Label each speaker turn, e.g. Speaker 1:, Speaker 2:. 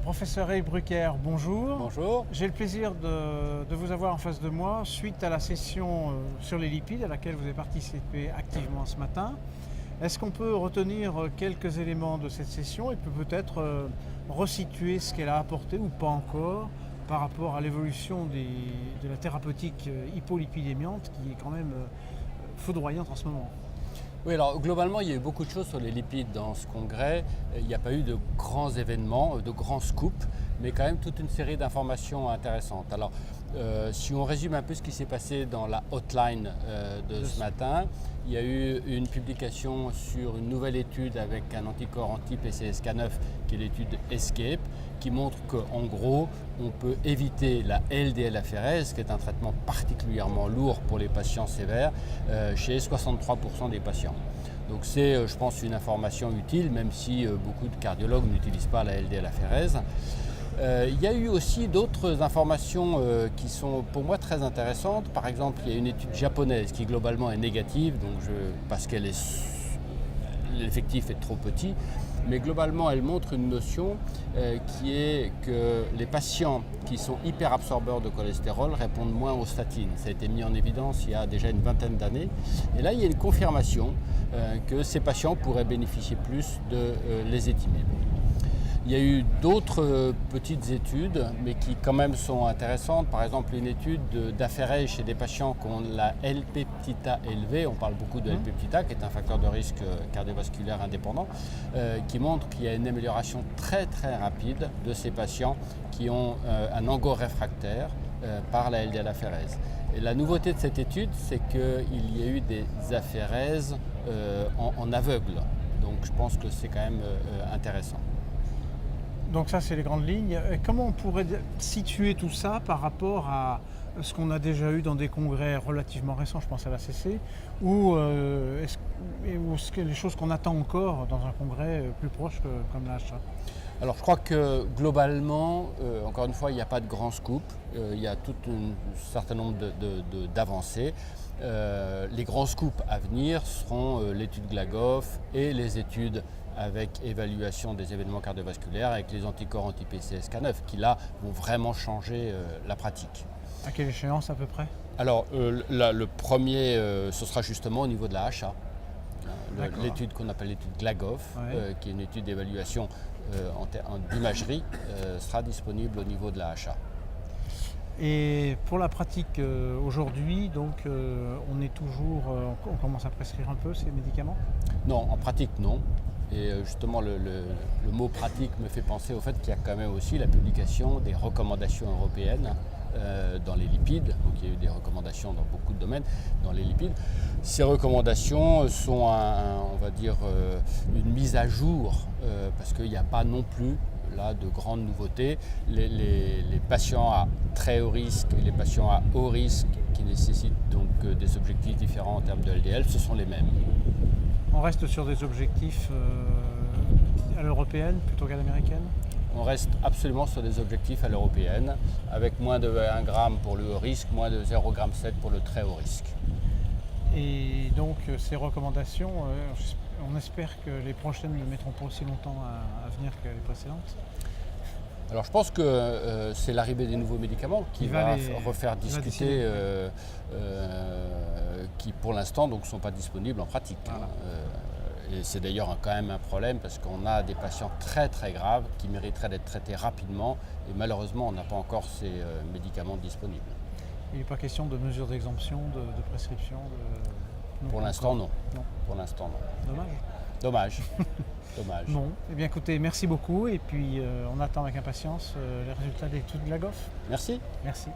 Speaker 1: Professeur Eric Brucker, bonjour.
Speaker 2: Bonjour.
Speaker 1: J'ai le plaisir de vous avoir en face de moi suite à la session sur les lipides à laquelle vous avez participé activement ce matin. Est-ce qu'on peut retenir quelques éléments de cette session et peut-être resituer ce qu'elle a apporté ou pas encore par rapport à l'évolution de la thérapeutique hypolipidémiante qui est quand même foudroyante en ce moment?
Speaker 2: Oui, alors globalement, il y a eu beaucoup de choses sur les lipides dans ce congrès. Il n'y a pas eu de grands événements, de grands scoops, mais quand même toute une série d'informations intéressantes. Alors, si on résume un peu ce qui s'est passé dans la hotline de ce matin, il y a eu une publication sur une nouvelle étude avec un anticorps anti-PCSK9, qui est l'étude ESCAPE, qui montre qu'en gros, on peut éviter la LDL-aphérèse, qui est un traitement particulièrement lourd pour les patients sévères, chez 63% des patients. Donc c'est, je pense, une information utile, même si beaucoup de cardiologues n'utilisent pas la LDL-aphérèse. Il y a eu aussi d'autres informations qui sont pour moi très intéressantes. Par exemple, il y a une étude japonaise qui globalement est négative, parce que l'effectif est trop petit. Mais globalement, elle montre une notion qui est que les patients qui sont hyperabsorbeurs de cholestérol répondent moins aux statines. Ça a été mis en évidence il y a déjà une vingtaine d'années. Et là, il y a une confirmation que ces patients pourraient bénéficier plus de l'ézetimibe. Il y a eu d'autres petites études, mais qui quand même sont intéressantes. Par exemple, une étude d'aphérèse chez des patients qui ont la L-peptida élevée. On parle beaucoup de L-peptida, qui est un facteur de risque cardiovasculaire indépendant, qui montre qu'il y a une amélioration très très rapide de ces patients qui ont un ango-réfractaire par la LDL-aphérèse. Et la nouveauté de cette étude, c'est qu'il y a eu des aphérèses en aveugle. Donc je pense que c'est quand même intéressant.
Speaker 1: Donc ça, c'est les grandes lignes. Et comment on pourrait situer tout ça par rapport à ce qu'on a déjà eu dans des congrès relativement récents, je pense à l'ACC, ou les choses qu'on attend encore dans un congrès plus proche comme l'AHA?
Speaker 2: Alors je crois que globalement, encore une fois, il n'y a pas de grand scoop, il y a tout un certain nombre d'avancées. Les grands scoops à venir seront l'étude GLAGOF et les études avec évaluation des événements cardiovasculaires avec les anticorps anti-PCSK9 qui là vont vraiment changer la pratique.
Speaker 1: À quelle échéance à peu près?
Speaker 2: Alors le premier, ce sera justement au niveau de la HA. L'étude qu'on appelle l'étude GLAGOF, qui est une étude d'évaluation d'imagerie, sera disponible au niveau de la HA.
Speaker 1: Et pour la pratique aujourd'hui, donc on commence à prescrire un peu ces médicaments?
Speaker 2: Non, en pratique non. Et justement, le mot pratique me fait penser au fait qu'il y a quand même aussi la publication des recommandations européennes dans les lipides. Donc il y a eu des recommandations dans beaucoup de domaines dans les lipides. Ces recommandations sont, on va dire, une mise à jour parce qu'il n'y a pas non plus là de grandes nouveautés. Les patients à très haut risque et les patients à haut risque qui nécessitent donc des objectifs différents en termes de LDL, ce sont les mêmes.
Speaker 1: On reste sur des objectifs à l'européenne plutôt qu'à l'américaine?
Speaker 2: On reste absolument sur des objectifs à l'européenne, avec moins de 1 g pour le haut risque, moins de 0,7 g pour le très haut risque.
Speaker 1: Et donc ces recommandations, on espère que les prochaines ne mettront pas aussi longtemps à venir que les précédentes?
Speaker 2: Alors je pense que c'est l'arrivée des nouveaux médicaments qui va refaire discuter, qui pour l'instant ne sont pas disponibles en pratique. Voilà. Et c'est d'ailleurs quand même un problème parce qu'on a des patients très très graves qui mériteraient d'être traités rapidement et malheureusement on n'a pas encore ces médicaments disponibles.
Speaker 1: Il n'est pas question de mesures d'exemption, de prescription
Speaker 2: Pour l'instant non. Pour l'instant non.
Speaker 1: Dommage.
Speaker 2: Dommage. Dommage.
Speaker 1: Bon, eh bien écoutez, merci beaucoup et puis on attend avec impatience les résultats de l'étude GLAGOF.
Speaker 2: Merci.
Speaker 1: Merci.